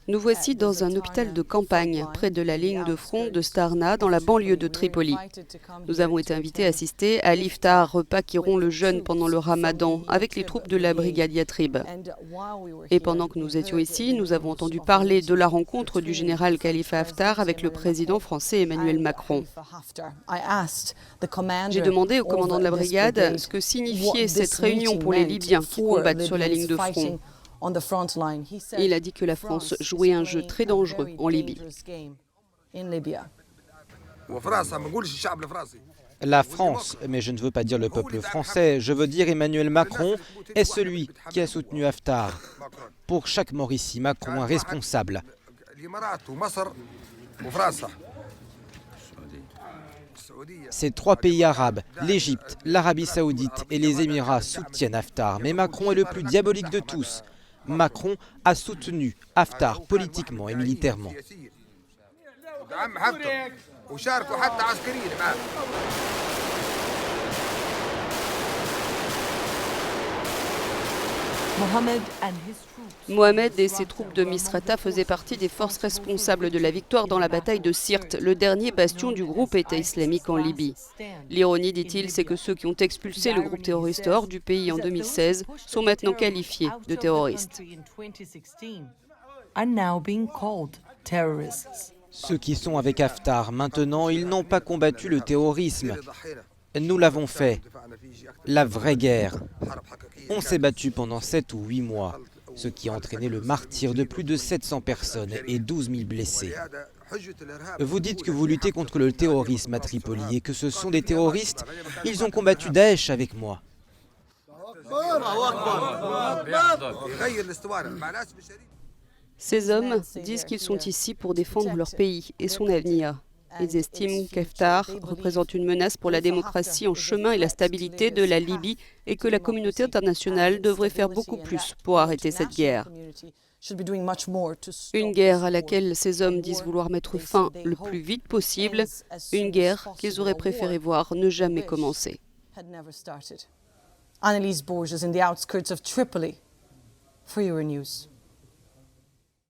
Nous voici dans un hôpital de campagne, près de la ligne de front de Starna, dans la banlieue de Tripoli. Nous avons été invités à assister à l'iftar, repas qui rompt le jeûne pendant le ramadan, avec les troupes de la brigade Yatrib. Et pendant que nous étions ici, nous avons entendu parler de la rencontre du général Khalifa Haftar avec le président français Emmanuel Macron. J'ai demandé au commandant de la brigade ce que signifiait cette réunion pour les Libyens qui combattent sur la ligne de front. Il a dit que la France jouait un jeu très dangereux en Libye. La France, mais je ne veux pas dire le peuple français, je veux dire Emmanuel Macron, est celui qui a soutenu Haftar. Pour chaque mort ici, Macron est responsable. Ces trois pays arabes, l'Égypte, l'Arabie Saoudite et les Émirats soutiennent Haftar, mais Macron est le plus diabolique de tous. Macron a soutenu Haftar politiquement et militairement. Mohamed et ses troupes de Misrata faisaient partie des forces responsables de la victoire dans la bataille de Sirte, le dernier bastion du groupe État islamique en Libye. L'ironie, dit-il, c'est que ceux qui ont expulsé le groupe terroriste hors du pays en 2016 sont maintenant qualifiés de terroristes. Ceux qui sont avec Haftar maintenant, ils n'ont pas combattu le terrorisme. Nous l'avons fait. La vraie guerre. On s'est battu pendant 7 ou 8 mois, ce qui a entraîné le martyre de plus de 700 personnes et 12 000 blessés. Vous dites que vous luttez contre le terrorisme à Tripoli et que ce sont des terroristes. Ils ont combattu Daesh avec moi. Ces hommes disent qu'ils sont ici pour défendre leur pays et son avenir. Ils estiment qu'Haftar représente une menace pour la démocratie en chemin et la stabilité de la Libye et que la communauté internationale devrait faire beaucoup plus pour arrêter cette guerre. Une guerre à laquelle ces hommes disent vouloir mettre fin le plus vite possible, une guerre qu'ils auraient préféré voir ne jamais commencer. Annelise Borges in the outskirts of Tripoli for Euronews.